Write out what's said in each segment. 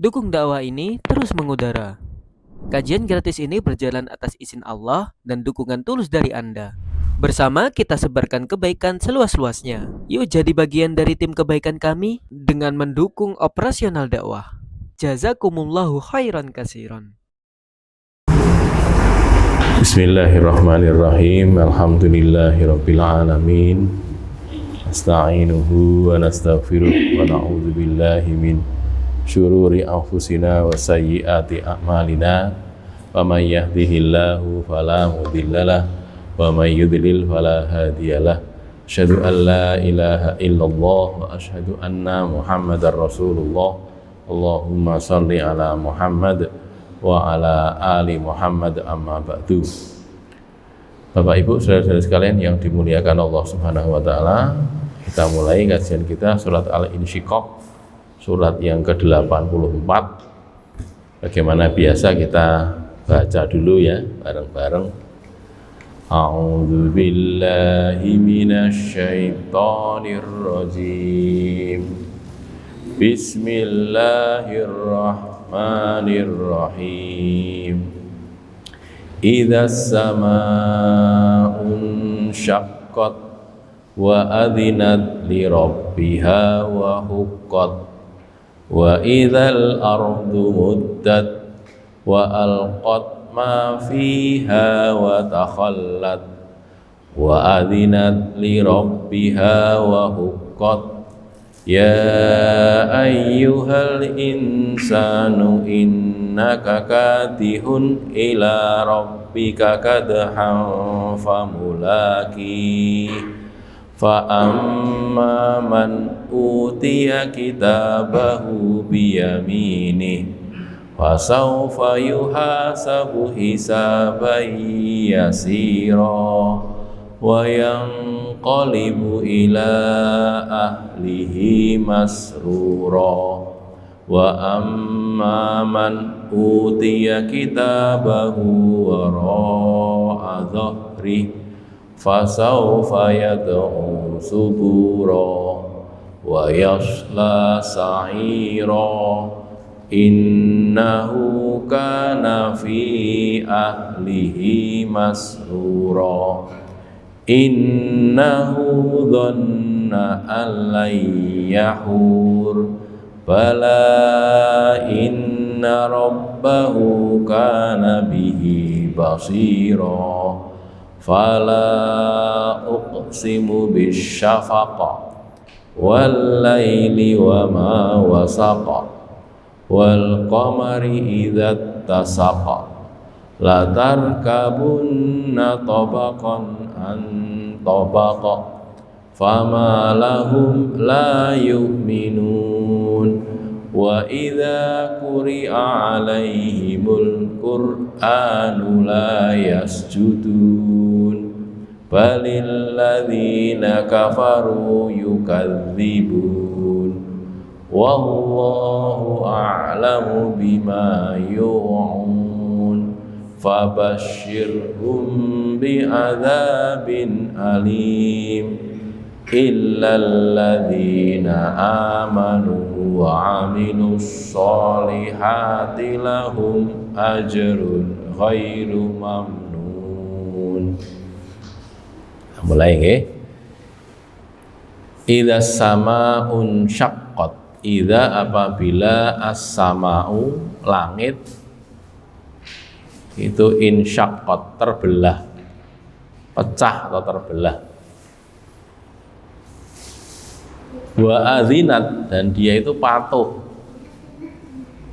Dukung dakwah ini terus mengudara. Kajian gratis ini berjalan atas izin Allah dan dukungan tulus dari Anda. Bersama kita sebarkan kebaikan seluas-luasnya. Yuk jadi bagian dari tim kebaikan kami dengan mendukung operasional dakwah. Jazakumullahu khairan kasiran. Bismillahirrahmanirrahim. Alhamdulillahirabbil alamin. Nasta'inuhu wa nastaghfiruh wa na'udzu billahi min syururi anfusina wa sayyiati a'malina. Wa may yahdihillahu fala mudhillalah wa may yudlil fala hadiyalah. Asyhadu an la ilaha illallah wa asyhadu anna Muhammadar Rasulullah. Allahumma shalli ala Muhammad wa ala ali Muhammad amma ba'du. Bapak Ibu saudara-saudara sekalian yang dimuliakan Allah Subhanahu wa taala, kita mulai kajian kita surat Al-Insyiqaq, surat yang ke-84. Bagaimana biasa kita baca dulu ya bareng-bareng. A'udzu billahi minasy syaithanir rajim. Bismillahirrahmanirrahim. Idza as-samaa'un syaqqat wa adzinat li rabbiha wa huqqat wa idzal ardu muddat wa alqat ma fiha wa takhallat wa adzinat li rabbiha wa huqqat. Ya ayyuhal insanu innaka kadihun ila rabbika kadhan famulaki fa amma man utiya kitabahu biyaminih fa sawfa yuhasabu hisaban yasira wa yanqalibu ila ahlihi masrura wa amma man utiya kitabahu wara'a dhahri fasawfa yad'u subura wa yasla sa'ira innahu kana fi ahlihi masrura innahu dhanna an lan yahur bala inna rabbahu kana bihi basira fala uqsimu bisyafaqa wal laili wa ma wasaqa wal qamari idza tasaqa la tarkabunna tabaqan an tabaqa fama lahum la yu'minun wa idza quri'a 'alaihimul qur'anu la yasjudun balil ladzina kafaru yukadzibun wallahu a'lamu bima yu'un fabashshirhum bi'adzabin alim illal ladzina amanu wa 'amilus sholihati lahum ajrun ghairu mamnun. Mulai nggih. Idza samaa'un syaqqat. Idza apabila as-sama'u langit itu insyaqqat terbelah, pecah atau terbelah. Wa adzinat dan dia itu patuh,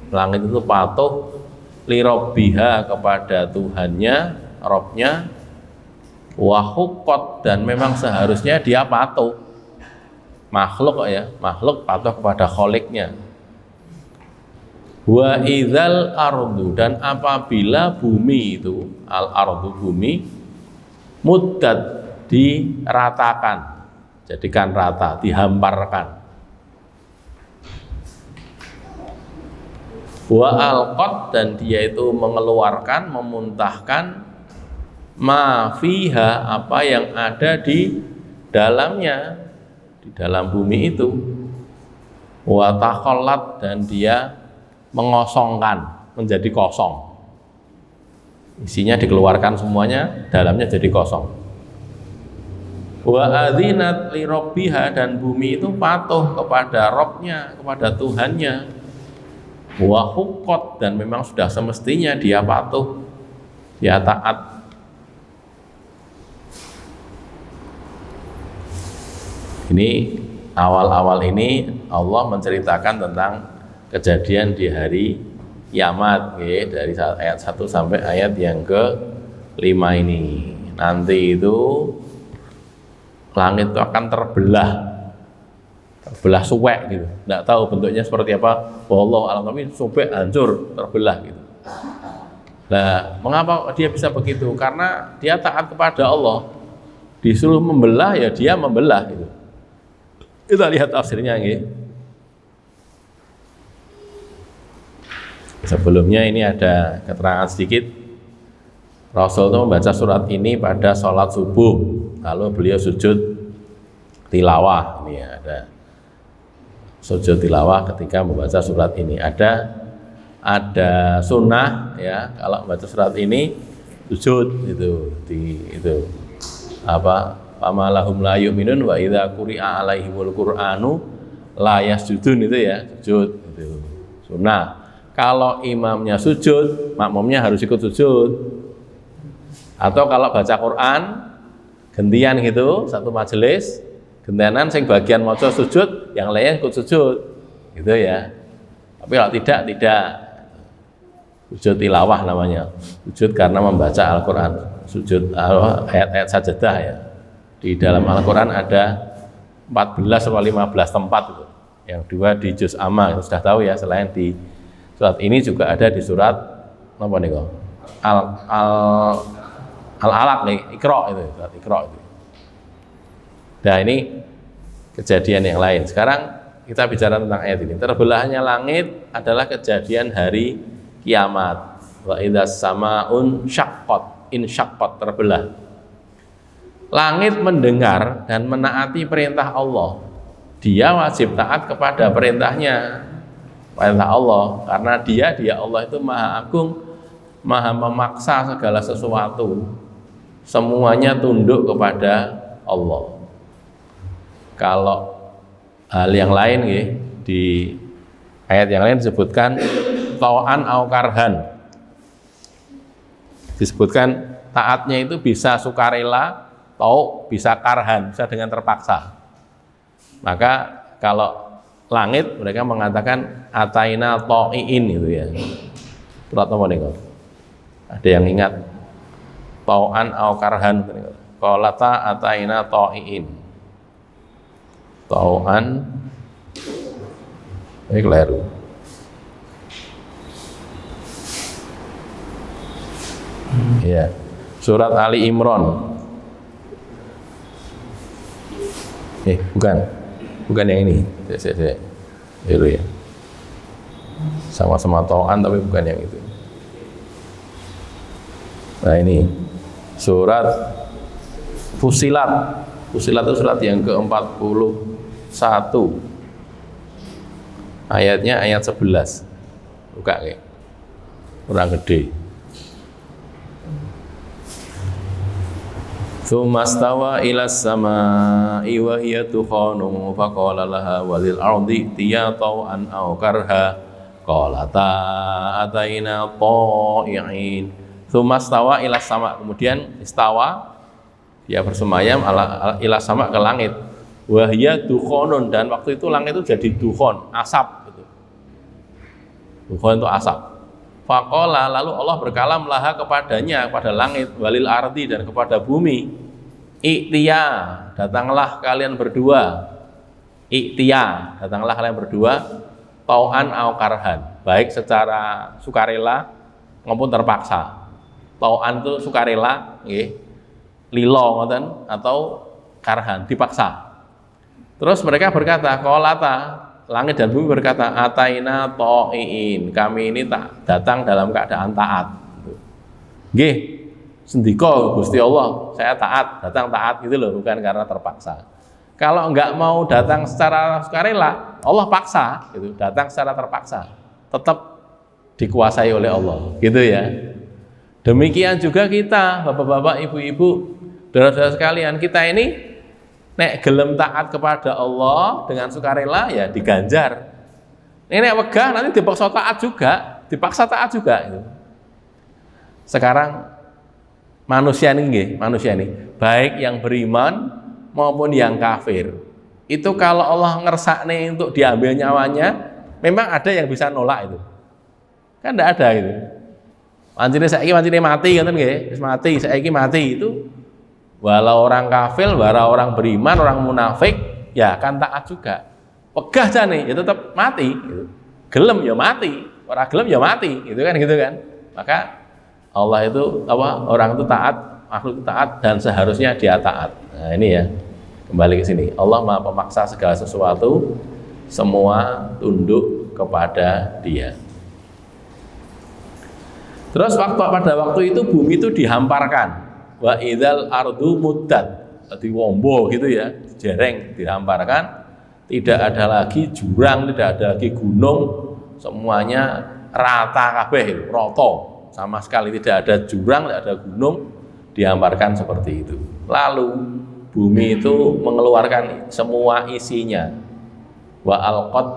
langit itu patuh li rabbiha kepada Tuhannya, Robnya, wa huqqat dan memang seharusnya dia patuh, makhluk ya, makhluk patuh kepada kholiknya. Wa idzal ardu dan apabila bumi itu al ardu bumi muddat diratakan, jadikan rata, dihamparkan. Wa alqat dan dia itu mengeluarkan, memuntahkan ma fiha apa yang ada di dalamnya, di dalam bumi itu. Wa takhallat dan dia mengosongkan, menjadi kosong. Isinya dikeluarkan semuanya, dalamnya jadi kosong. Wa adzinat li rabbiha, dan bumi itu patuh kepada Robnya, kepada Tuhannya. Wa huqqat, dan memang sudah semestinya dia patuh, dia taat. Ini awal-awal ini Allah menceritakan tentang kejadian di hari kiamat, dari ayat 1 sampai ayat yang ke-5 ini. Nanti itu langit itu akan terbelah suwek gitu. Nggak tahu bentuknya seperti apa. Wallahu a'lam, tapi sobek, hancur, terbelah gitu. Nah, mengapa dia bisa begitu? Karena dia taat kepada Allah. Disuruh membelah, ya dia membelah gitu. Kita lihat tafsirnya nggih. Sebelumnya ini ada keterangan sedikit. Rasul itu membaca surat ini pada sholat subuh, lalu beliau sujud tilawah. Ini ada sujud tilawah ketika membaca surat ini. Ada sunnah ya, kalau membaca surat ini sujud itu apa? Pamalahum la yu'minun wa idza quri'a alaihimul qur'anu la yasjudun, itu ya, sujud itu sunnah. Kalau imamnya sujud, makmumnya harus ikut sujud. Atau kalau baca Quran gantian gitu, satu majelis gentanan, sing bagian maca sujud, yang lain ikut sujud gitu ya. Tapi kalau tidak sujud tilawah namanya, sujud karena membaca Al-Quran, sujud ayat-ayat sajadah ya. Di dalam Al-Quran ada 14 atau 15 tempat itu. Yang 2 di juz amma, sudah tahu ya. Selain di surat ini juga ada di surat apa nih kok? Al-Alaq nih, Iqra itu, surat Iqra itu. Nah, ini kejadian yang lain. Sekarang kita bicara tentang ayat ini. Terbelahnya langit adalah kejadian hari kiamat. Wa idzas samaun syaqqat, insyaqqat, terbelah. Langit mendengar dan menaati perintah Allah. Dia wajib taat kepada perintah Allah, karena dia Allah itu maha agung, maha memaksa segala sesuatu. Semuanya tunduk kepada Allah. Kalau hal yang lain di ayat yang lain disebutkan tau'an au karhan. Disebutkan taatnya itu bisa sukarela, atau bisa karhan, bisa dengan terpaksa. Maka kalau langit mereka mengatakan ataina ta'iin itu ya. Surat apa nih kok? Ada yang ingat? Tau'an au karhan. Qalata ataina ta'iin. Tau'an ini keliru. Ya. Surat Ali Imran. Bukan yang ini. Itu ya. Sama-sama tau'an tapi bukan yang itu. Nah, ini surat Fusilat. Fusilat itu surat yang ke-41. Ayatnya ayat 11. Buka kayak kurang gede. Tsumma stawa ilas samaa'i wa hiya tukhanu faqala laha walil ardi tiya taw'an aw karha qalata ataina ta'i'in. Tsumma stawa ilas sama', kemudian istawa, dia bersemayam ilas sama' ke langit. Wa hiya dukhanun, dan waktu itu langit itu jadi dukhon, asap gitu. Dukhon itu asap. Faqala, lalu Allah berkalam laha kepadanya, kepada langit, walil ardi, dan kepada bumi. Iktiya, datanglah kalian berdua. Iktiya, datanglah kalian berdua. Tau'an au karhan, baik secara sukarela maupun terpaksa. Tau'an itu sukarela, lilo ngoten, atau karhan, dipaksa. Terus mereka berkata, qalata, langit dan bumi berkata, ataina ta'iin, kami ini tak datang dalam keadaan taat. Nggih, sendika Gusti Allah, saya taat, datang taat gitu loh, bukan karena terpaksa. Kalau enggak mau datang secara sukarela, Allah paksa gitu, datang secara terpaksa. Tetap dikuasai oleh Allah, gitu ya. Demikian juga kita, bapak-bapak, ibu-ibu, saudara-saudara sekalian, kita ini nek gelem taat kepada Allah dengan sukarela ya diganjar. Nek wegah nanti dipaksa taat juga. Gitu. Sekarang manusia ini, baik yang beriman maupun yang kafir, itu kalau Allah ngersakne untuk diambil nyawanya, memang ada yang bisa nolak itu. Kan tidak ada gitu. Pancine mati ngoten nggih, wis mati, saiki mati itu. Walau orang kafir, walau orang beriman, orang munafik, ya akan taat juga. Pegah jane, ya tetap mati. Gitu. Gelem ya mati, orang gelem ya mati, gitu kan. Maka Allah itu orang itu taat, makhluk itu taat dan seharusnya dia taat. Nah ini ya, kembali ke sini. Allah Maha Pemaksa segala sesuatu, semua tunduk kepada Dia. Terus pada waktu itu bumi itu dihamparkan. Wa idzal ardu muddat. Tadi wombo gitu ya, jereng dihamparkan. Tidak ada lagi jurang, tidak ada lagi gunung, semuanya rata kabeh, roto. Sama sekali tidak ada jurang, tidak ada gunung, dihamparkan seperti itu. Lalu bumi itu mengeluarkan semua isinya. Wa alqat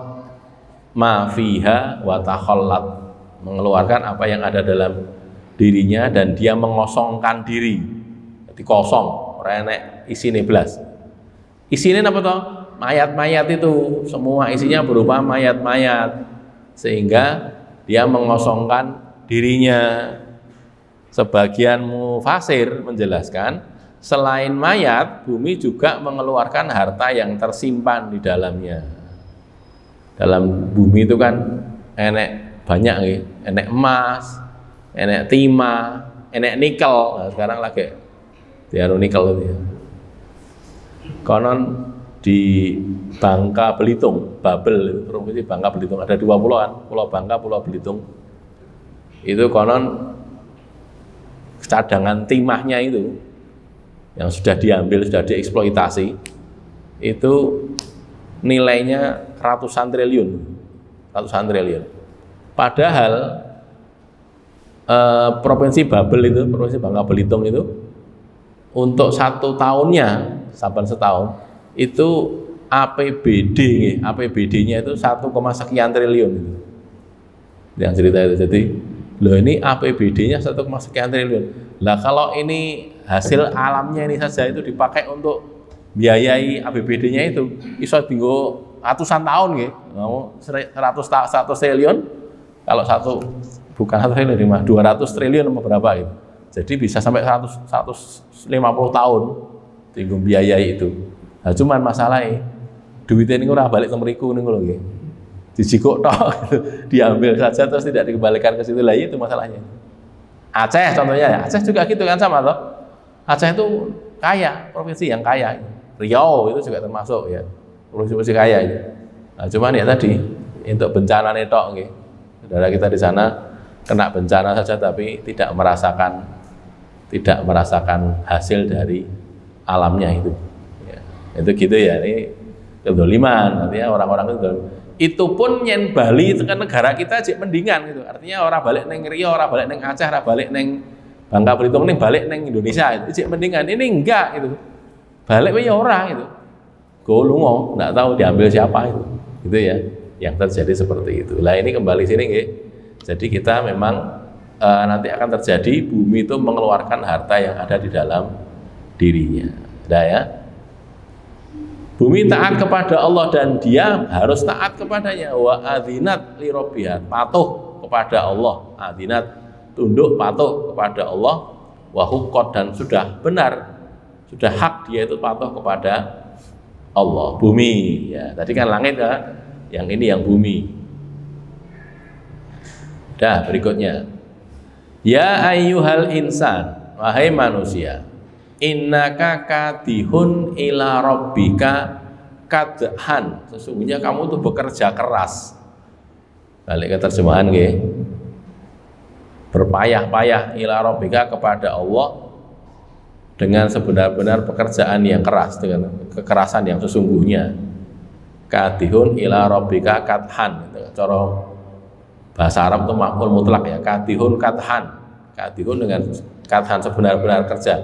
ma fiha wa takhallat. Mengeluarkan apa yang ada dalam dirinya dan dia mengosongkan diri. Jadi kosong, ora enek isine blas. Isine apa toh? Mayat-mayat itu, semua isinya berupa mayat-mayat. Sehingga dia mengosongkan dirinya. Sebagian mufasir menjelaskan, selain mayat, bumi juga mengeluarkan harta yang tersimpan di dalamnya. Dalam bumi itu kan enek banyak nih, enek emas, enek timah, enek nikel. Nah, sekarang lagi diaru nikel itu ya. Konon di Bangka Belitung, Babel, provinsi Bangka Belitung, ada 2 pulauan, Pulau Bangka, Pulau Belitung. Itu konon cadangan timahnya itu yang sudah diambil, sudah dieksploitasi, itu nilainya ratusan triliun. Padahal provinsi Babel itu, provinsi Bangka Belitung itu untuk 1 tahunnya, saban setahun itu APBD-nya itu 1, sekian triliun itu. Yang cerita itu. Jadi, loh ini APBD-nya 1, sekian triliun. Lah kalau ini hasil alamnya ini saja itu dipakai untuk biayai APBD-nya itu, iso tinggal ratusan tahun nggih. Mau 100 triliun. Kalau bukan 1 triliun, 200 triliun apa berapa itu. Jadi bisa sampai 150 tahun tinggal biayai itu. Nah, cuman masalahnya duitnya ini ora balik ke mriku niku lho nggih. Dijikuk tok gitu. Diambil saja terus tidak dikembalikan ke situ. Lah itu masalahnya. Aceh contohnya ya. Aceh juga gitu kan sama toh. Aceh itu kaya, provinsi yang kaya. Riau itu juga termasuk ya. Provinsi kaya itu. Nah, cuman ya tadi untuk bencana netok nggih. Saudara kita di sana kena bencana saja tapi tidak merasakan hasil dari alamnya itu. Ya, itu gitu ya. Ini kedoliman, artinya orang-orang itu pun yen Bali itu kan negara kita aja mendingan gitu. Artinya orang balik neng Riau, orang balik neng Aceh, orang balik neng Bangka Belitung, ini balik neng Indonesia itu aja mendingan. Ini enggak gitu. Balik ya orang itu. Golungo, enggak tahu diambil siapa itu. Gitu ya. Yang terjadi seperti itu. Lah ini kembali sini nggih. Jadi kita memang nanti akan terjadi bumi itu mengeluarkan harta yang ada di dalam dirinya. Sudah ya. Bumi taat kepada Allah dan dia harus taat kepadanya. Wa adzinat li rabbiha, patuh kepada Allah. Adzinat, tunduk patuh kepada Allah. Wa huqqat, dan sudah benar, sudah hak dia itu patuh kepada Allah. Bumi ya. Tadi kan langit ya. Yang ini yang bumi. Dah berikutnya. Ya ayyuhal insan, wahai manusia, innaka kadihun ila rabbika kadhan. Sesungguhnya kamu tuh bekerja keras. Balik ke terjemahan nggih. Berpayah-payah ila rabbika kepada Allah dengan sebenar-benar pekerjaan yang keras, dengan kekerasan yang sesungguhnya. Kadihun ila rabbika kadhan. Cara Bahasa Arab itu maf'ul mutlak ya, kadihun kathan. Kadihun dengan kathan sebenar-benar kerja.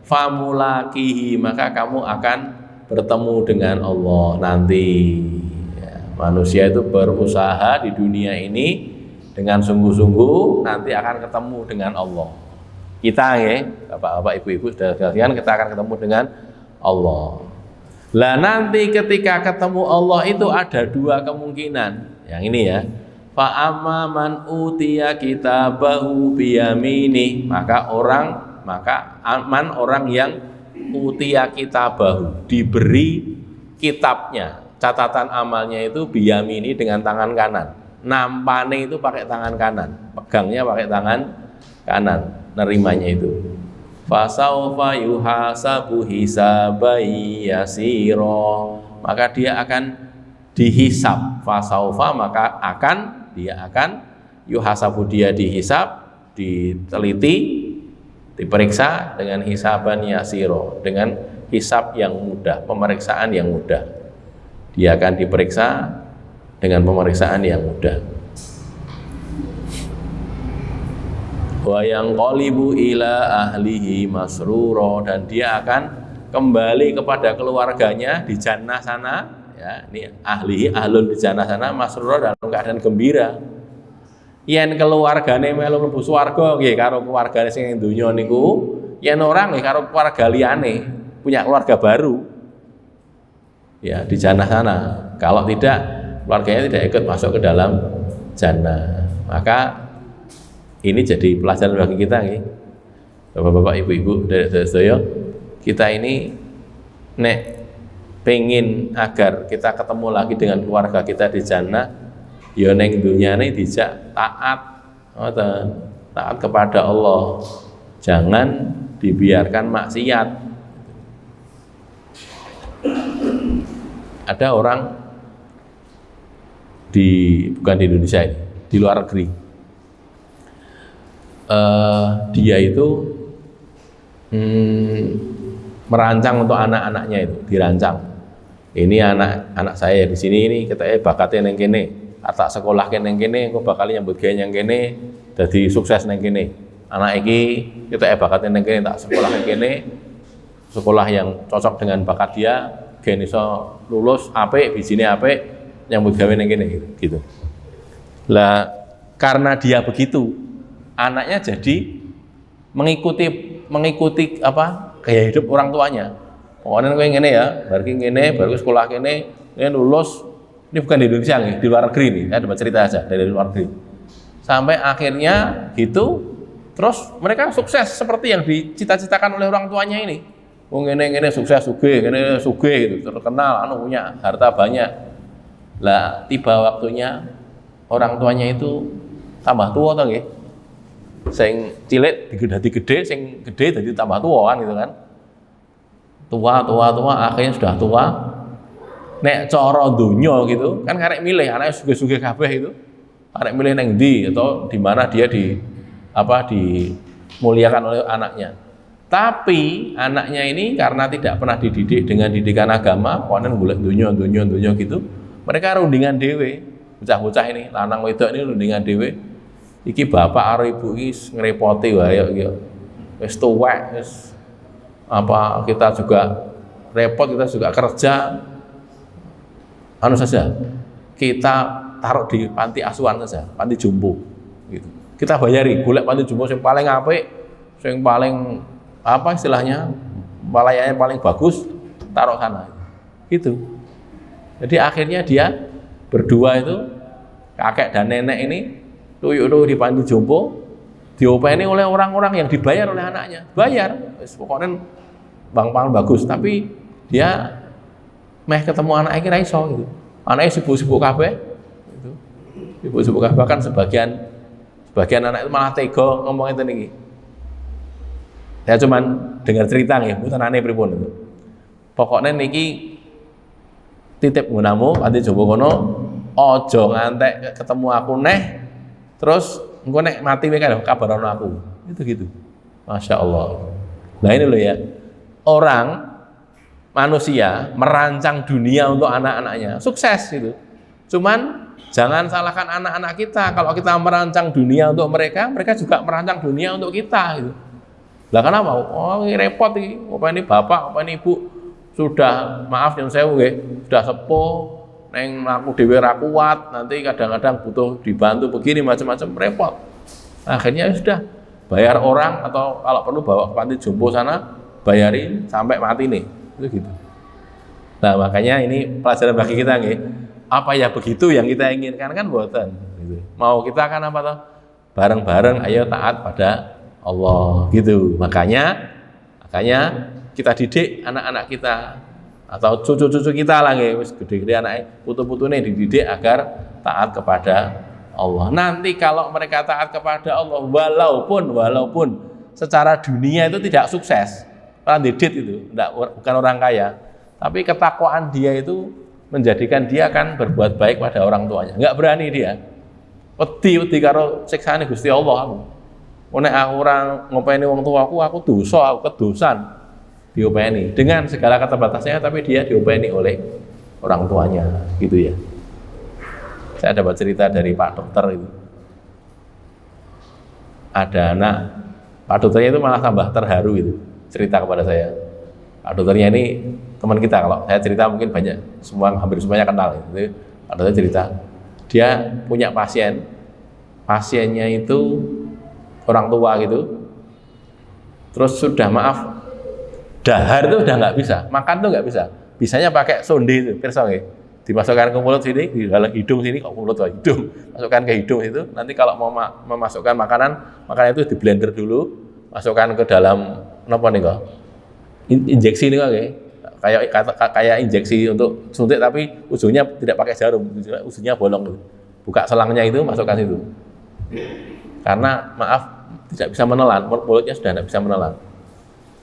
Famulakihi, maka kamu akan bertemu dengan Allah nanti. Ya, manusia itu berusaha di dunia ini dengan sungguh-sungguh, nanti akan ketemu dengan Allah. Kita ya, bapak-bapak, ibu-ibu, saudara-saudarian, kita akan ketemu dengan Allah. Lah nanti ketika ketemu Allah itu ada dua kemungkinan. Yang ini ya. Fa amma man utiya kitabahu biyamini, maka aman orang yang utiya kitabahu, diberi kitabnya, catatan amalnya itu biyamini dengan tangan kanan. Nampane itu pakai tangan kanan, pegangnya pakai tangan kanan, nerimanya itu. Fasaufa yuhasabu hisabai yasira, maka dia akan dihisab. Fasaufa, maka dia akan yuhasabu, dia dihisab, diteliti, diperiksa dengan hisaban yasiro, dengan hisab yang mudah, pemeriksaan yang mudah. Dia akan diperiksa dengan pemeriksaan yang mudah. Wa yanqalibu ila ahlihi masruro, dan dia akan kembali kepada keluarganya di jannah sana. Ya, ini ahlihi, ahlun di jannah sana, masruro, dalam keadaan gembira. Yen keluargane melu mlebu swarga nggih karo keluargane sing ing donya niku, yen orang nggih karo keluarga liyane, punya keluarga baru. Ya, di jannah sana. Kalau tidak, keluarganya tidak ikut masuk ke dalam jannah. Maka ini jadi pelajaran bagi kita nggih. Bapak-bapak, ibu-ibu, sedaya, kita ini nek pengen agar kita ketemu lagi dengan keluarga kita di jannah, ya ning dunyane dijak taat kepada Allah, jangan dibiarkan maksiat. Ada orang bukan di Indonesia ini, di luar negeri, dia itu merancang untuk anak-anaknya, itu dirancang. Ini anak saya di sini ini kita bakatnya neng kene, atak sekolah neng kene, kok bakal nyambut gawe neng kene, jadi sukses neng kene. Anak iki kita bakatnya neng kene, tak sekolah neng kene, sekolah yang cocok dengan bakat dia, gen iso lulus apik, bijine apik, nyambut gawe neng kene gitu. Lah karena dia begitu, anaknya jadi mengikuti apa gaya hidup orang tuanya. Pokoknya kowe ngene ya, baru sekolah kene, lulus. Ini bukan di Indonesia nih, di luar negeri nih. Saya dapat cerita aja dari luar negeri. Sampai akhirnya gitu, terus mereka sukses seperti yang dicita-citakan oleh orang tuanya ini. Ngene sukses sugih, ngene sugih gitu, terkenal, punya harta banyak. Lah tiba waktunya orang tuanya itu tambah tua toh nggih. Sing cilik dadi gede, sing gede dadi tambah tua kan gitu kan. Tua, akhirnya sudah tua. Nek cara dunya gitu, kan karek milih anaknya sugih-sugih kabeh itu. Karek milih neng ndi atau di mana dia dimuliakan oleh anaknya. Tapi anaknya ini karena tidak pernah dididik dengan didikan agama, konen golek dunya gitu. Mereka rundingan dhewe. Bocah-bocah ini, lanang wedok ini rundingan dhewe. Iki bapak karo ibu iki ngrepoti wae ya. Wis tuwek, wis kita juga repot, kita juga kerja, saja kita taruh di panti asuhan saja, panti jompo gitu. Kita bayari golek panti jompo yang paling apik, yang paling istilahnya pelayanannya paling bagus, taruh sana gitu. Jadi akhirnya dia berdua itu, kakek dan nenek ini tuyuk-tuyuk di panti jompo, diopeni oleh orang-orang yang dibayar oleh anaknya, bayar, pokoknya bang bagus, tapi dia ketemu anaknya kira iso gitu. Anaknya sibuk-sibuk kabeh gitu. Sibuk-sibuk kabeh, bahkan sebagian anak itu malah tega ngomong itu niki. Saya cuman dengar cerita nggih, mboten aneh pripun itu. Pokoknya niki titip gunamu panti jompo kono, aja ngantek ketemu aku terus engko nek mati kowe kan kabarono aku. Itu gitu. Masya Allah. Nah ini loh ya. Orang manusia merancang dunia untuk anak-anaknya, sukses gitu. Cuman Jangan salahkan anak-anak kita. Kalau kita merancang dunia untuk mereka, mereka juga merancang dunia untuk kita gitu. Lah kenapa? Oh, ini repot iki. Apa ini bapak, apa ini ibu sudah maaf yang saya sudah sepuh, neng aku dhewe ra kuat, nanti kadang-kadang butuh dibantu begini macam-macam repot. Akhirnya sudah bayar orang atau kalau perlu bawa ke panti jompo sana, bayarin sampai mati nih. Itu gitu. Nah, makanya ini pelajaran bagi kita nih. Apa ya begitu yang kita inginkan kan buatan gitu. Mau kita kan apa toh? Bareng-bareng ayo taat pada Allah gitu. Makanya kita didik anak-anak kita atau cucu-cucu kita lah nggih, wis gede-gede anake, putu-putune dididik agar taat kepada Allah. Nanti kalau mereka taat kepada Allah walaupun secara dunia itu tidak sukses. Orang didit itu bukan orang kaya, tapi ketakwaan dia itu menjadikan dia akan berbuat baik pada orang tuanya. Enggak berani dia. Wedi karo siksane Gusti Allah aku. Nek aku orang ngopeni wong tuaku, aku dosa, aku kedosan diopeni dengan segala keterbatasannya, tapi dia diopeni oleh orang tuanya, gitu ya. Saya dapat cerita dari Pak Dokter itu. Ada anak, Pak Dokternya itu malah tambah terharu itu cerita kepada saya. Pak Dokternya ini teman kita, kalau saya cerita mungkin banyak, hampir semuanya kenal. Itu Pak Dokter cerita, dia punya pasiennya itu orang tua gitu, terus sudah maaf, dahar itu udah nggak bisa, makan tuh nggak bisa, bisanya pakai sonde itu, pirsa nggih, dimasukkan ke mulut sini, di dalam hidung sini, kok mulut ke hidung, masukkan ke hidung itu, nanti kalau mau memasukkan makanan itu di blender dulu, masukkan ke dalam apa nih kok, injeksi nih kok, kayak injeksi untuk suntik tapi ujungnya tidak pakai jarum, ujungnya bolong gitu. Buka selangnya itu, masukkan situ. Karena maaf tidak bisa menelan, mulutnya sudah tidak bisa menelan.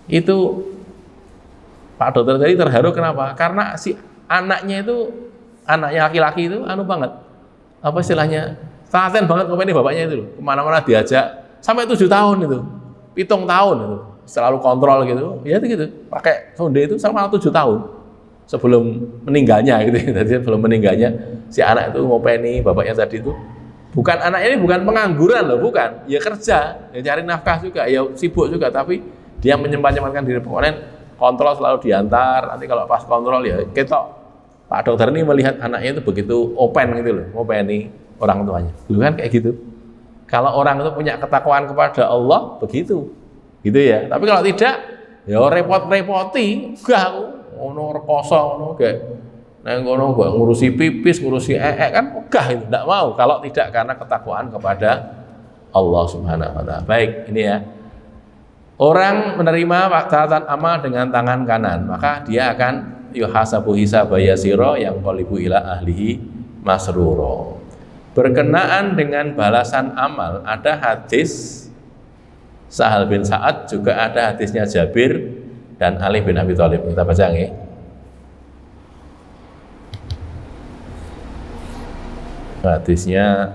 Itu Pak Dokter tadi terharu kenapa? Karena si anaknya laki-laki itu banget. Apa istilahnya? Telaten banget ini bapaknya itu loh. Kemana-mana diajak sampai 7 tahun itu. 7 tahun itu. Selalu kontrol gitu, ya itu gitu, pakai sonde itu selama 7 tahun sebelum meninggalnya gitu. Jadi sebelum meninggalnya si anak itu ngopeni bapaknya tadi itu, bukan anaknya ini bukan pengangguran loh, bukan, ya kerja, ya cari nafkah juga, ya sibuk juga, tapi dia menyempatkan diri, pokoknya kontrol selalu diantar. Nanti kalau pas kontrol ya ketok Pak Dokter ini melihat anaknya itu begitu open gitu loh, ngopeni orang tuanya, dulu kan kayak gitu. Kalau orang itu punya ketakwaan kepada Allah begitu. Gitu ya. Tapi kalau tidak, ya repot-repoti, gak ono rekoso ngono kayak nang ngono gak ngurusi pipis, ngurusi kan gak itu, enggak mau kalau tidak karena ketakwaan kepada Allah Subhanahu wa taala. Baik, ini ya. Orang menerima taatan amal dengan tangan kanan, maka dia akan yuhasabu hisaba yasira yang qalibu ila ahlihi masruro. Berkenaan dengan balasan amal, ada hadis Sahal bin Sa'ad, juga ada hadisnya Jabir dan Ali bin Abi Thalib. Kita baca nggih. Hadisnya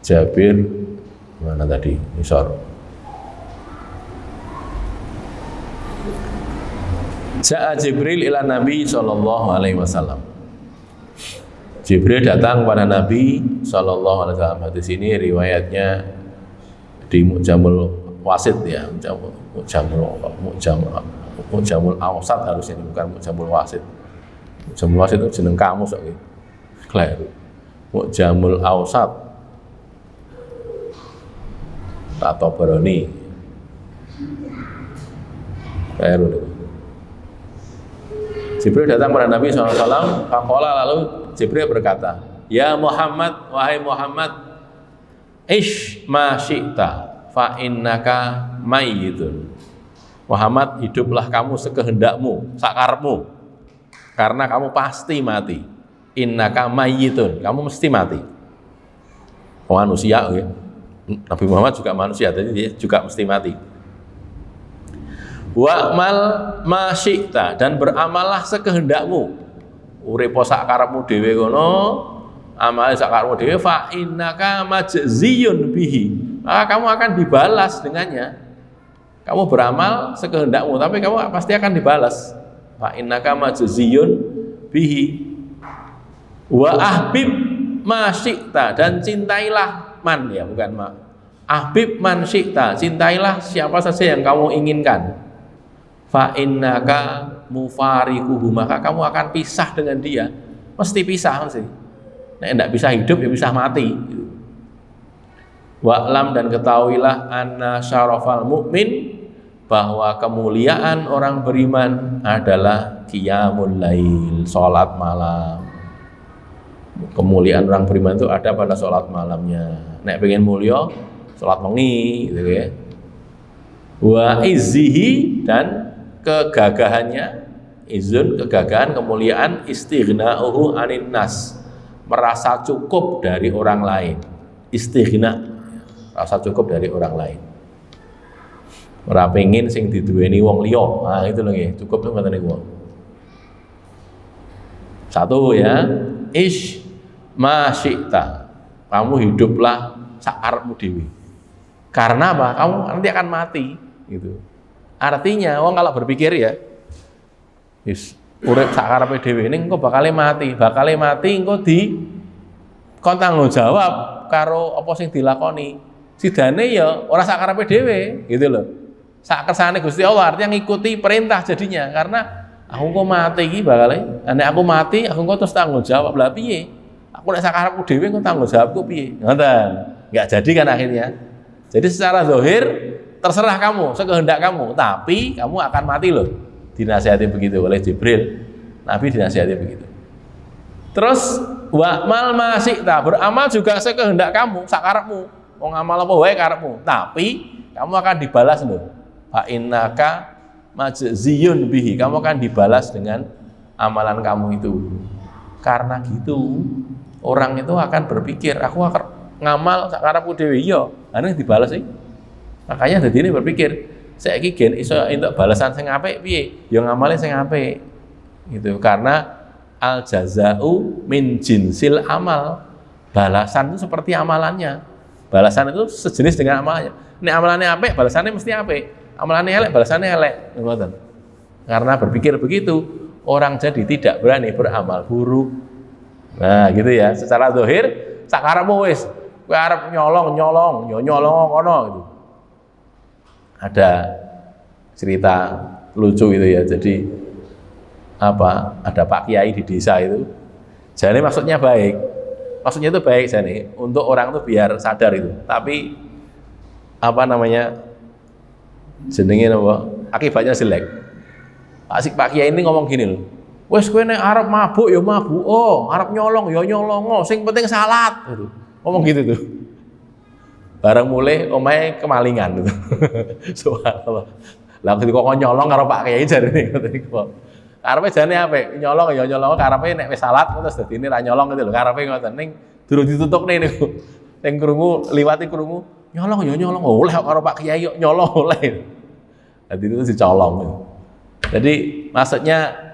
Jabir mana tadi? Misor. Ja'a Jibril ila Nabi sallallahu alaihi wasallam. Jibril datang kepada Nabi sallallahu alaihi wasallam. Hadis ini riwayatnya di Mu'jamul Wasit ya, Mu'jamul Awsat harusnya, bukan Mu'jamul Wasit. Mu'jamul Wasit itu jeneng kamus kok. Keliru. Mu'jamul Awsat atau Baroni. Keliru. Jibril datang kepada Nabi SAW. Faqala, lalu Jibril berkata, Ya Muhammad, wahai Muhammad, ish ma syi'ta fa innaka mayyitun. Muhammad, hiduplah kamu sekehendakmu, sakarmu, karena kamu pasti mati. Innaka mayyitun, kamu mesti mati. Manusia ya. Nabi Muhammad juga manusia, jadi dia juga mesti mati. Wa'mal ma syi'ta, dan beramallah sekehendakmu. Uripo sakarepmu dhewe kono, amal sakarepmu dhewe, fa innaka majziyun bihi. Maka kamu akan dibalas dengannya. Kamu beramal sekehendakmu, tapi kamu pasti akan dibalas. Fa innaka majziyun bihi. Wa ahbib ma syi'ta, dan cintailah man, ya bukan ma. Ahbib man syi'ta, cintailah siapa saja yang kamu inginkan. Fa innaka mufariquhu, maka kamu akan pisah dengan dia. Mesti pisah sih. Nek enggak bisa hidup ya bisa mati. Wa'lam, dan ketahuilah anna syarafal mukmin, bahwa kemuliaan orang beriman adalah qiyamul lail, salat malam. Kemuliaan orang beriman itu ada pada salat malamnya. Nek pengen mulia, salat wengi gitu ya. Wa izzihi, dan kegagahannya, izun kegagahan, kemuliaan, istighna'uhu anin nas, merasa cukup dari orang lain. Istighna, rasa cukup dari orang lain. Ora pengen sing diduweni wong liya. Nah, itu lho nggih, cukup tuh ngoten niku. Satu ya, ish ma syi'ta. Kamu hiduplah sakarepmu dhewe. Karena apa? Kamu nanti akan mati gitu. Artinya wong kalau berpikir ya, wis urip sakarepe dhewe ning engko bakale mati engko kon tanggung jawab karo apa sing dilakoni. Sidane ya ora sakarepe dhewe gitu loh. Sak kersane Gusti Allah, artinya ngikuti perintah jadinya. Karena aku kok mati iki bakale, nek aku mati aku kok terus tanggung jawab. Lah piye? Aku nek sakarepku dhewe kok tanggung jawabku piye? Ngoten. Enggak jadi kan akhirnya. Jadi secara zahir terserah kamu, sekehendak kamu, tapi kamu akan mati loh. Dinasihati begitu oleh Jibril. Nabi dinasihati begitu. Terus wa'mal ma syi'ta, beramal juga sekehendak kamu, sakarepmu. Wong amal apa wae karepmu, tapi kamu akan dibalas loh. Fa innaka majziyun bihi, kamu akan dibalas dengan amalan kamu itu. Karena gitu, orang itu akan berpikir, aku akan ngamal sakarepku dhewe iya, ana dibalas sih. Makanya dadi ini berpikir, saiki gen iso entuk balasan sing apik piye? Ya ngamale sing apik. Gitu. Karena al jazaa'u min jinsil amal. Balasan itu seperti amalannya. Balasan itu sejenis dengan amalannya. Nek amalannya apik, balasannya mesti apik. Amalannya elek, balasannya elek. Ngoten. Karena berpikir begitu, orang jadi tidak berani beramal buruk. Nah, gitu ya. Secara zahir, sakarepmu wis, kowe arep nyolong, yo nyolong kono gitu. Ada cerita lucu itu ya. Jadi ada Pak Kiai di desa itu. Jadi maksudnya baik. Maksudnya itu baik jane untuk orang itu biar sadar itu. Tapi jenenge apa? Akibatnya jelek. Pak Kiai ini ngomong gini loh. Wes kowe nek arep mabuk ya mabuk, arep nyolong ya nyolong, sing penting salat gitu. Ngomong gitu tuh. Bareng mulai omahe kemalingan gitu. Subhanallah. Lah kok nyolong karo Pak Kiai jarene ngoten iku. Karepe jane apik, nyolong ya nyolong, karepe nek wis salat terus dadine ra nyolong gitu lho. Karepe ngoten ning durung ditutukne niku. Ning krungu liwati krungu, nyolong ya nyolong, oleh karo Pak Kiai yo nyolong oleh. Dadi itu dicolong. Jadi maksudnya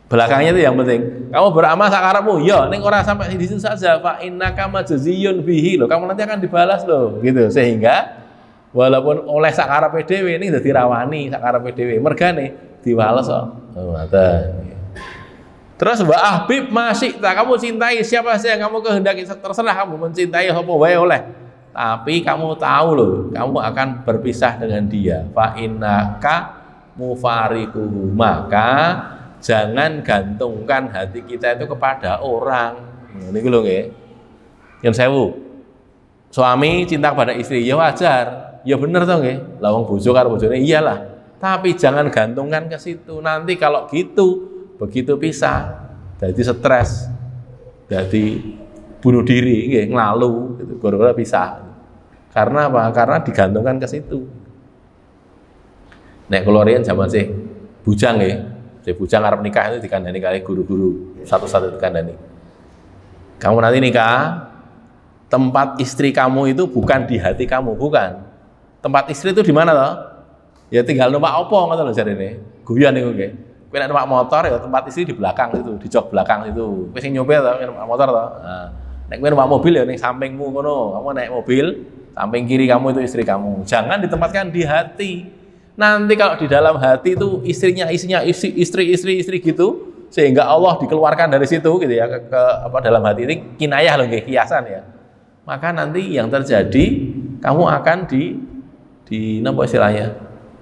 belakangnya itu yang penting. Kamu beramal sakarepmu, ya ning ora sampai di situ saja. Fa innaka majziyun bihi loh. Kamu nanti akan dibalas loh, gitu. Sehingga walaupun oleh sakarepe dhewe ning dadi rawani sakarepe dhewe, mergane diwales kok. Terus wa ahbib masih tak kamu cintai siapa saja yang kamu kehendaki, terserah kamu mencintai apa wae oleh. Tapi kamu tahu loh, kamu akan berpisah dengan dia. Fa innaka mufariquhu, maka jangan gantungkan hati kita itu kepada orang. Ini lho nggih. Yen sewu. Suami cinta kepada istri ya wajar, ya bener toh nggih. Lah wong bojo karo bojone iyalah. Tapi jangan gantungkan ke situ. Nanti kalau gitu, begitu pisah, jadi stres, jadi bunuh diri, nggih, nglalu gitu, gara-gara pisah. Karena apa? Karena digantungkan ke situ. Nek kula riyen zaman sih bujang nggih. Si bujang arep nikah itu dikandani kali guru-guru, satu-satu dikandani. Kamu nanti nikah, tempat istri kamu itu bukan di hati kamu, bukan. Tempat istri itu di mana toh? Ya tinggal numpak opo ngoten lho jarene. Guyon niku nggih. Kowe nek numpak motor ya tempat istri di belakang itu, di jok belakang itu. Kowe sing nyopir to, numpak motor to. Nah, nek kowe numpak mobil ya ning sampingmu ngono. Kamu naik mobil, samping kiri kamu itu istri kamu. Jangan ditempatkan di hati. Nanti kalau di dalam hati itu istri gitu, sehingga Allah dikeluarkan dari situ gitu ya ke apa dalam hati ini kinayah loh, kiasan ya. Maka nanti yang terjadi kamu akan di apa istilahnya?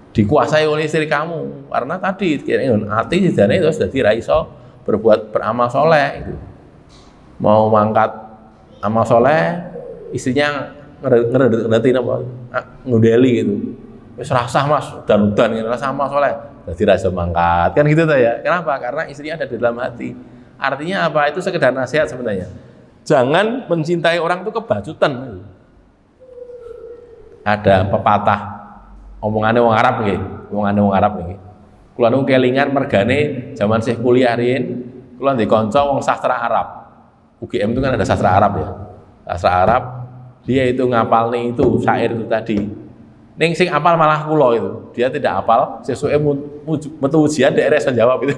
Dikuasai oleh istri kamu karena tadi hati sidane itu sudah diraiso beramal soleh itu. Mau mangkat amal soleh, istrinya ngerti apa ngudeli gitu. Wis rasah Mas, dan gitu rasah amal soleh. Jadi rasa mangkat kan gitu tuh ya. Kenapa? Karena istrinya ada di dalam hati. Artinya apa? Itu sekedar nasihat sebenarnya. Jangan mencintai orang itu kebacutan. Ada pepatah omongannya wong Arab nggih, omongane wong Arab niki. Kula niku kelingan mergane zaman Syekh kuliah riyin, kula ndek kanca wong sastra Arab. UGM itu kan ada sastra Arab ya. Sastra Arab, dia itu ngapal nih itu syair itu tadi. Ning sing apal malah kula itu. Dia tidak apal, sesuke metu ujian dia respon jawab itu.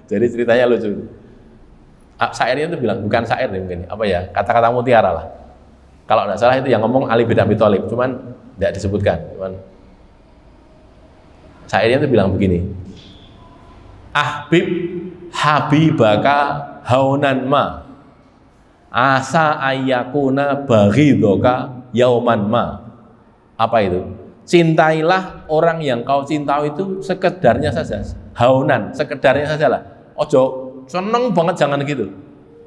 Jadi ceritanya lucu. Syairnya itu bilang bukan syair deh mungkin. Apa ya? Kata-kata mutiara lah. Kalau enggak salah itu yang ngomong Ali bin Abi Thalib, cuman tidak disebutkan. Cuman syairnya itu bilang begini. Ahbib habibaka haunan ma asa ayyakuna baghidoka yauman ma. Apa itu? Cintailah orang yang kau cintai itu sekedarnya saja, haunan, sekedarnya saja lah. Ojo seneng banget, jangan gitu.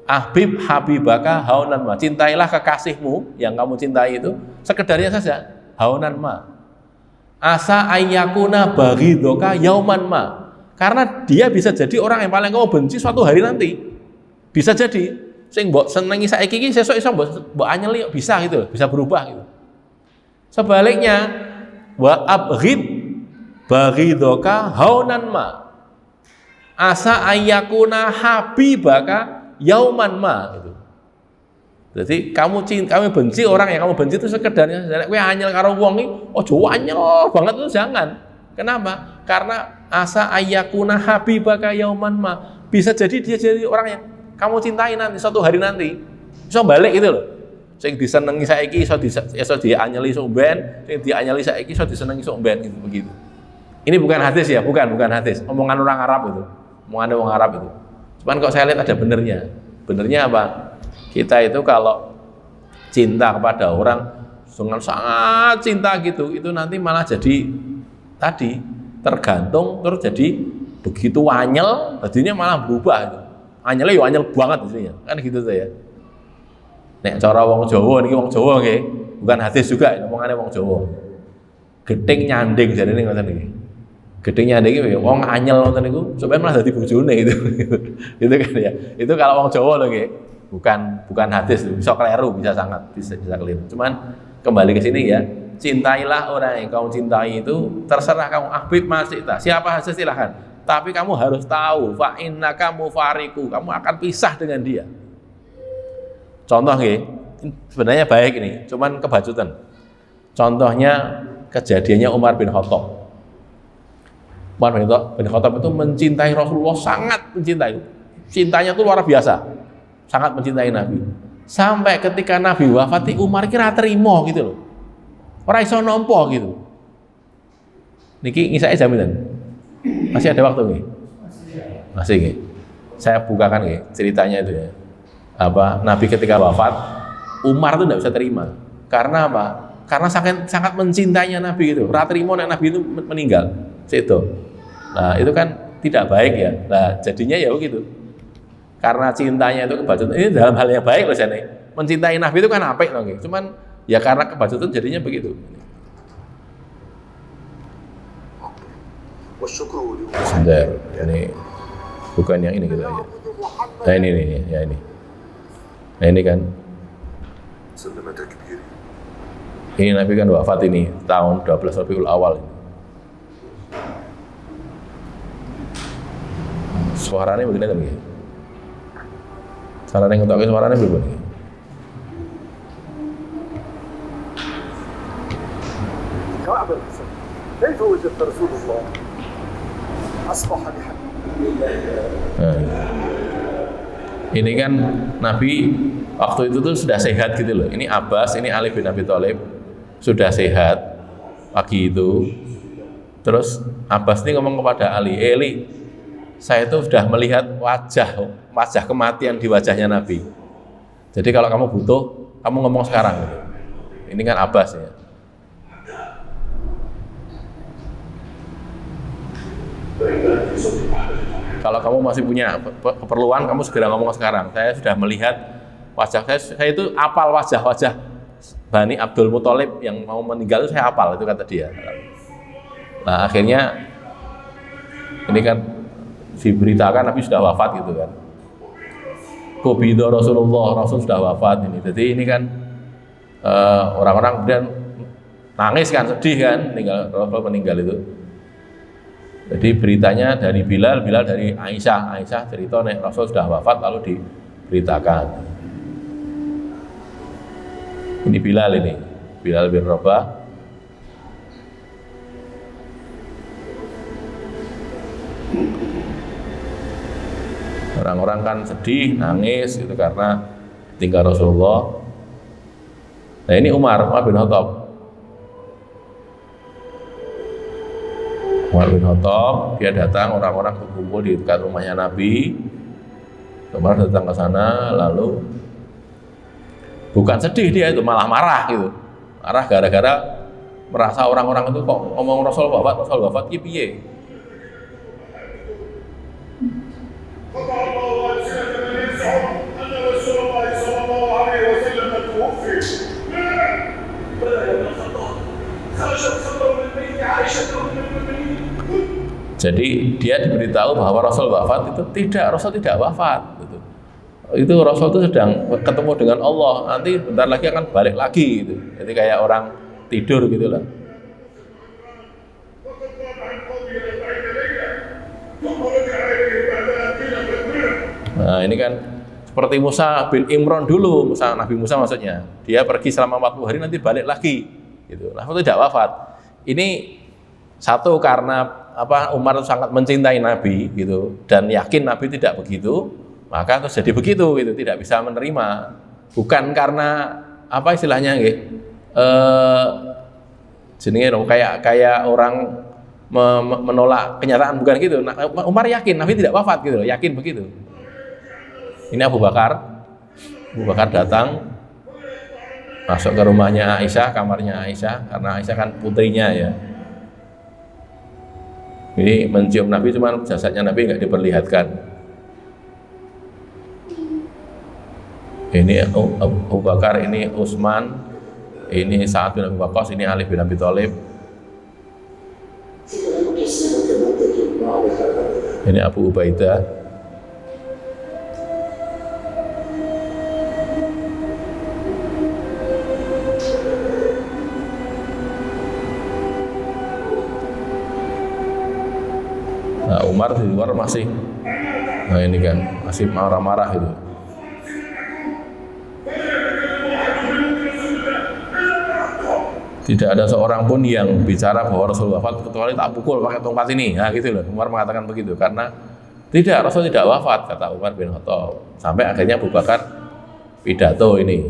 Ahbib habibaka haunan ma, cintailah kekasihmu yang kamu cintai itu sekedarnya saja, haunan ma. Asa ayyakuna baghidoka yauman ma, karena dia bisa jadi orang yang paling kamu benci suatu hari nanti. Bisa jadi sing mbok senengi saiki iki sesuk iso mbok anyeli bisa gitu, bisa berubah gitu. Sebaliknya wa abghid baghidoka haunan ma asa ayyakuna habibaka yauman ma gitu. Jadi kamu benci orang yang kamu benci itu sekedarnya kowe anyel karo wong iki aja anyel banget itu jangan. Kenapa? Karena asa ayyakuna habibaka yauman ma, bisa jadi dia jadi orang yang kamu cintai nanti suatu hari nanti. Iso balik gitu loh. Sing disenengi saiki iso dianyeli sok ben, sing dianyeli saiki iso disenengi sok ben gitu begitu. Ini bukan hadis ya, bukan hadis. Omongan orang Arab itu. Omongan orang Arab itu. Cuman kok saya lihat ada benernya. Benernya apa? Kita itu kalau cinta kepada orang dengan sangat cinta gitu, itu nanti malah jadi tadi tergantung terus jadi begitu anyel, jadinya malah berubah gitu. Anyelnya yo anyel banget jadinya. Kan gitu tuh ya. Nek cara wong Jawa niki wong Jawa nggih, bukan hadis juga, omongane wong Jawa. Gething nyanding jarene ngoten niki. Gething nyanding iki wong anyel ngoten niku sampeyan malah dadi bojone gitu. Gitu kan ya. Itu kalau wong Jawa lho nggih. Bukan hadis, bisa keliru, bisa sangat bisa keliru. Cuman kembali ke sini ya, cintailah orang yang kamu cintai itu terserah kamu ahbib masita. Siapa saja silahkan. Tapi kamu harus tahu fa innaka mufariqu, kamu akan pisah dengan dia. Contoh nggih, sebenarnya baik ini, cuman kebacutan. Contohnya kejadiannya Umar bin Khattab. Umar bin Khattab itu mencintai Rasulullah, sangat mencintai. Cintanya itu luar biasa, sangat mencintai Nabi. Sampai ketika Nabi wafat, Umar kira terima gitu loh. Ora iso nampa gitu. Niki ngisake jaminan. Masih ada waktu nggih? Masih nggih. Saya bukakan nggih ceritanya itu ya. Apa Nabi ketika wafat, Umar itu tidak bisa terima. Karena apa? Karena sangat mencintainya Nabi gitu. Ora trimo nek Nabi itu meninggal. Situ. Nah, itu kan tidak baik ya. Nah, jadinya ya begitu. Karena cintanya itu kebacutan. Ini dalam hal yang baik loh jane. Mencintai Nabi itu kan apik loh nggih. Cuman ya karena kebacutan jadinya begitu. Sebentar, ini bukan yang ini gitu aja. Nah ini ya ini. Nah ini kan. Ini Nabi kan wafat ini tahun 12 Rabiul Awal. Suaranya begini kan begini. Caranya ngetoknya suaranya begini. كيف وجدت رسول الله أصبح بحق. Ini kan Nabi waktu itu tuh sudah sehat gitu loh. Ini Abbas, ini Ali bin Abi Thalib sudah sehat pagi itu. Terus Abbas ini ngomong kepada Ali, Ali, saya itu sudah melihat wajah kematian di wajahnya Nabi. Jadi kalau kamu butuh, kamu ngomong sekarang gitu. Ini kan Abbas ya. Kalau kamu masih punya keperluan, kamu segera ngomong sekarang. Saya sudah melihat wajah saya itu apal wajah Bani Abdul Muthalib yang mau meninggal itu saya apal, itu kata dia. Nah akhirnya ini kan diberitakan Nabi sudah wafat gitu kan. Qubida Rasulullah, Rasul sudah wafat ini. Jadi ini kan orang-orang kemudian nangis kan, sedih kan, Rasul meninggal itu. Jadi beritanya dari Bilal dari Aisyah cerita nek Rasul sudah wafat lalu diberitakan. Ini Bilal bin Rabah. Orang-orang kan sedih, nangis gitu karena tinggal Rasulullah. Nah ini Umar bin Khattab. Umar bin Khattab, dia datang, orang-orang berkumpul di dekat rumahnya Nabi. Umar datang ke sana, lalu bukan sedih dia itu, malah marah gitu. Marah gara-gara merasa orang-orang itu kok ngomong Rasul wafat, piye. Jadi dia diberitahu bahwa Rasul wafat itu Rasul tidak wafat gitu. Itu Rasul itu sedang ketemu dengan Allah, nanti bentar lagi akan balik lagi gitu. Jadi kayak orang tidur gitu lah. Nah ini kan seperti Musa bin Imran dulu, Nabi Musa maksudnya. Dia pergi selama 40 hari nanti balik lagi gitu. Rasul tidak wafat. Ini satu karena Umar itu sangat mencintai Nabi gitu dan yakin Nabi tidak begitu, maka terus jadi begitu gitu, tidak bisa menerima. Bukan karena istilahnya jenenge kayak orang menolak kenyataan, bukan gitu. Nah, Umar yakin Nabi tidak wafat gitu, yakin begitu. Ini Abu Bakar datang masuk ke rumahnya Aisyah, kamarnya Aisyah, karena Aisyah kan putrinya ya. Ini mencium Nabi, cuman jasadnya Nabi nggak diperlihatkan. Ini Abu Bakar, ini Utsman, ini Sa'ad bin Abi Waqqas, ini Ali bin Abi Thalib. Ini Abu Ubaidah. Nah, Umar di luar masih, nah ini kan masih marah-marah itu. Tidak ada seorang pun yang bicara bahwa Rasul wafat kecuali tak pukul pakai tongkat ini. Nah gitu loh, Umar mengatakan begitu karena Rasul tidak wafat, kata Umar bin Khattab. Sampai akhirnya Abu Bakar pidato ini.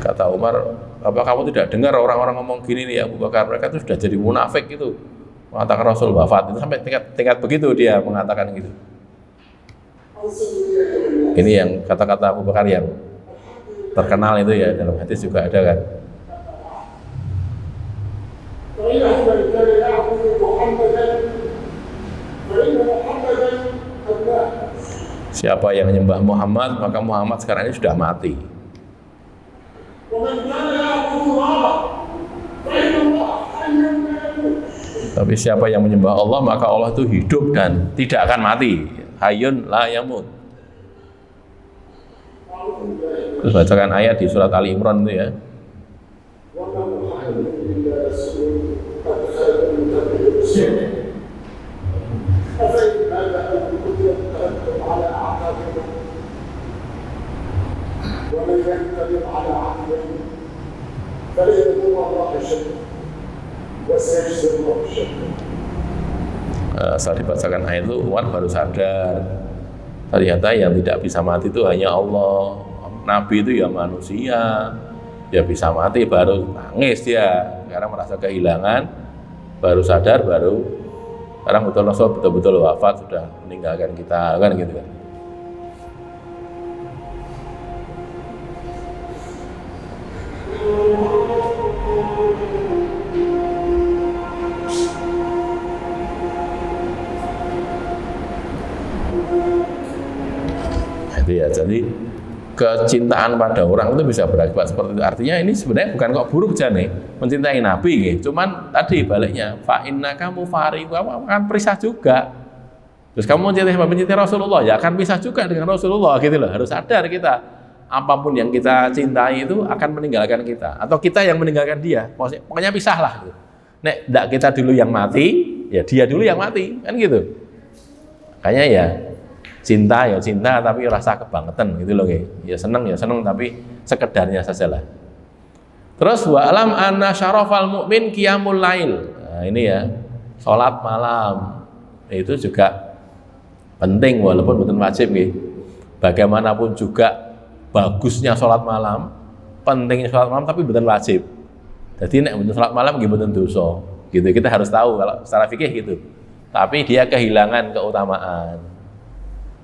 Kata Umar, apa kamu tidak dengar orang-orang ngomong gini nih Abu Bakar, mereka itu sudah jadi munafik itu, mengatakan Rasul wafat. Itu sampai tingkat begitu dia mengatakan gitu. Ini yang kata-kata Abu Bakar yang terkenal itu ya, dalam hadis juga ada kan. Siapa yang menyembah Muhammad, maka Muhammad sekarang ini sudah mati. Tapi siapa yang menyembah Allah, maka Allah itu hidup dan tidak akan mati. Hayyun la yamut. Terus bacakan ayat di surat Ali Imran itu ya. Setelah dibacakan ayat itu, Umar baru sadar ternyata yang tidak bisa mati itu hanya Allah. Nabi itu ya manusia, dia bisa mati, baru nangis dia. sekarang merasa kehilangan, baru sadar, baru sekarang betul-betul wafat, sudah meninggalkan kita, kan gitu kan. Jadi kecintaan pada orang itu bisa berakibat seperti itu. Artinya ini sebenarnya bukan kok buruk jane mencintai Nabi gitu. Cuman tadi baliknya fa inna kamu fariqu akan pisah juga. Terus kamu mencintai Rasulullah ya akan pisah juga dengan Rasulullah gitu loh. Harus sadar kita apapun yang kita cintai itu akan meninggalkan kita atau kita yang meninggalkan dia. Pokoknya pisah lah gitu. Nek ndak kita dulu yang mati, ya dia dulu yang mati, kan gitu. Kayaknya ya cinta tapi rasa kebangetan gitu loh ya seneng tapi sekedarnya sajalah. Terus wa alam anna syarafal mukmin qiyamul lail. Nah, ini ya salat malam itu juga penting walaupun bukan wajib nggih. Bagaimanapun juga bagusnya salat malam, pentingnya salat malam tapi bukan wajib. Jadi nek bukan salat malam nggih mboten dosa. Gitu kita harus tahu kalau secara fikih gitu. Tapi dia kehilangan keutamaan.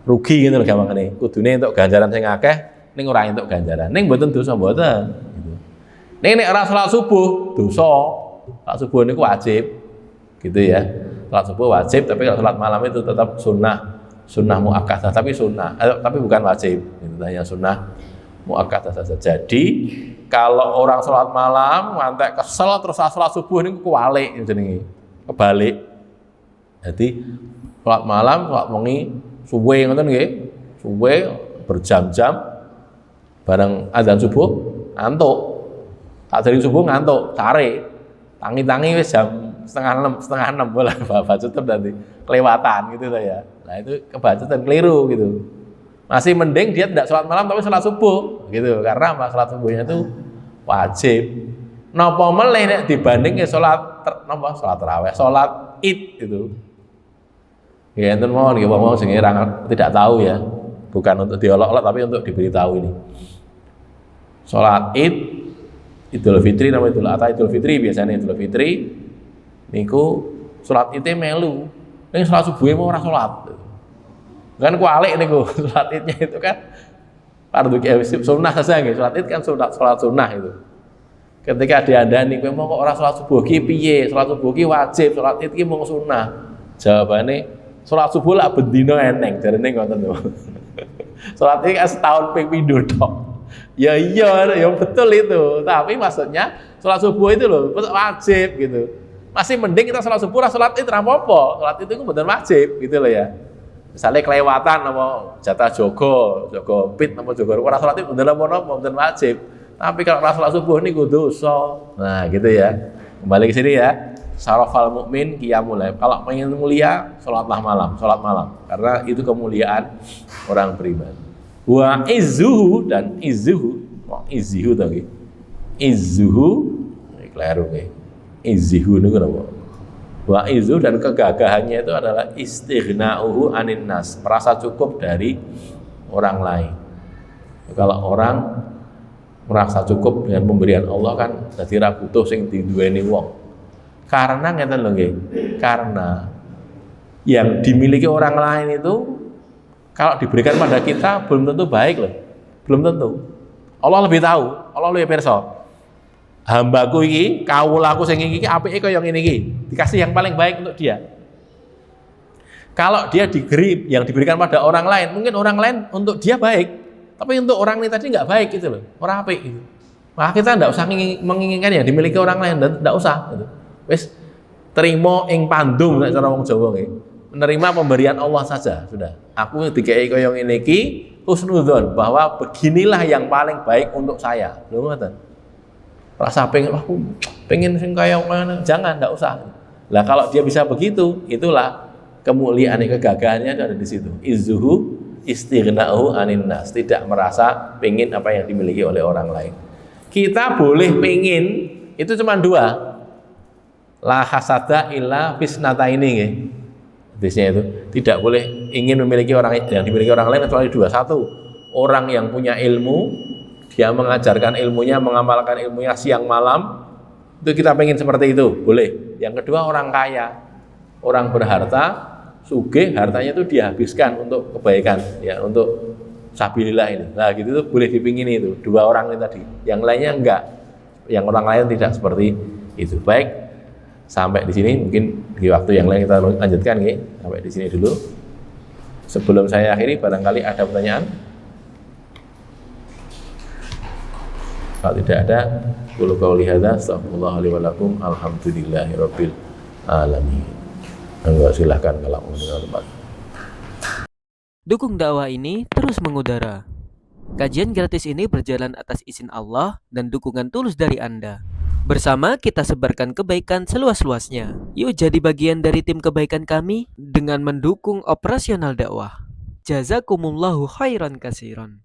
Rugi gitu loh gampangane. Kudune entuk ganjaran sing akeh ning ora entuk ganjaran. Ning mboten dosa mboten gitu. Ning nek ora salat subuh dosa. Salat subuh niku wajib. Gitu ya. Salat subuh wajib tapi kalau salat malam itu tetap sunnah muakkadah tapi sunnah. Tapi bukan wajib. Itu hanya sunnah muakkadah saja. Jadi kalau orang salat malam ngantek kesel terus salat subuh niku kuwalik jenenge. Kebalik. Jadi salat malam, salat wengi suwe ngoten nggih, suwe berjam-jam bareng azan subuh ngantuk. Tak dari subuh ngantuk, sare. Tangi-tangi wis jam setengah enam boleh baca tetep nanti kelewatan gitu ya. Nah itu kebacutan keliru gitu. Masih mending dia tidak sholat malam tapi sholat subuh gitu karena apa? Sholat subuhnya itu wajib. Napa meleh nek dibanding ke sholat tarawih, sholat Id itu. Ya enten mawon nggih wong sing tidak tahu ya. Bukan untuk diolok-olok tapi untuk diberitahu ini. Salat Id, Idul Fitri nama Idul Adha, Idul Fitri biasanya Idul Fitri niku salat Id melu. Ning salat subuhe mau ora salat. Kan kualik niku salat Idnya itu kan fardu sunnah saja nggih. Salat Id kan salat sunnah itu. Ketika diandani kowe mau kok ora salat subuh ki piye? Salat subuh ki wajib, salat Id ki mung sunnah. Jawabane salat subuh lah bendino eneng, jarene ngoten lho. Salat iki setahun ping pindho tok. Ya iya, ya betul itu. Tapi maksudnya salat subuh itu loh wajib gitu. Masih mending kita salat subuh, salat Id ra apa-apa. Salat itu mboten wajib gitu loh ya. Misalnya kelewatan apa jatah jogo pit apa jogo ora salat Id mboten apa-apa, mboten wajib. Tapi kalau salat subuh niku dosa. Nah, gitu ya. Kembali ke sini ya. Syarafal mukmin qiyamul lail. Kalau ingin mulia, salat malam. Karena itu kemuliaan orang beriman. Wa izzuhu dan izzuhu tadi. Izzuhu keliru nggih. Izzuhu niku napa? Wa izzu dan kegagahannya itu adalah istighna'uhu anin nas, merasa cukup dari orang lain. Kalau orang merasa cukup dengan pemberian Allah kan dadi ra butuh sing diduweni wong. Karena ngeten lho nggih. Karena yang dimiliki orang lain itu kalau diberikan pada kita belum tentu baik loh. Belum tentu. Allah lebih tahu, Allah lebih pirsa. Hambaku iki, kawulaku sing iki apike kaya ngene iki. Dikasih yang paling baik untuk dia. Kalau dia diberi yang diberikan pada orang lain, mungkin orang lain untuk dia baik, tapi untuk orang ini tadi nggak baik gitu loh. Ora apik gitu. Maka kita enggak usah menginginkan yang dimiliki orang lain dan enggak usah gitu. Wis terima ing pandum nek cara wong Jawa nggih. Menerima pemberian Allah saja sudah. Aku dikei kaya ngene iki husnudzon bahwa beginilah yang paling baik untuk saya. Lho ngoten. Rasa pengen sing kaya mana? Jangan, enggak usah. Lah kalau dia bisa begitu, itulah kemuliaan kegagahannya itu ada di situ. Izzuhu istighna'uhu anin nas, tidak merasa pengen apa yang dimiliki oleh orang lain. Kita boleh pengen itu cuma dua. La hasada illa fisnata ini nggih. Hadisnya itu tidak boleh ingin memiliki orang yang dimiliki orang lain kecuali dua. Satu, orang yang punya ilmu, dia mengajarkan ilmunya, mengamalkan ilmunya siang malam, Itu kita pengen seperti itu, boleh. Yang kedua orang kaya, orang berharta, sugih, hartanya itu dihabiskan untuk kebaikan, ya, untuk sabilillah ini. Nah gitu tuh boleh dipingin itu, dua orang ini tadi. Yang lainnya enggak, yang orang lain tidak seperti itu. Baik, sampai di sini, mungkin di waktu yang lain kita lanjutkan, ya. Sampai di sini dulu. Sebelum saya akhiri, barangkali ada pertanyaan. Kalau tidak ada, qul qouli hadza astaghfirullah li wa lakum alhamdulillahirabbil alamin. Enggak, silahkan kalau mau tempat. Dukung dakwah ini terus mengudara. Kajian gratis ini berjalan atas izin Allah dan dukungan tulus dari Anda. Bersama kita sebarkan kebaikan seluas-luasnya. Yuk jadi bagian dari tim kebaikan kami dengan mendukung operasional dakwah. Jazakumullahu khairan katsiran.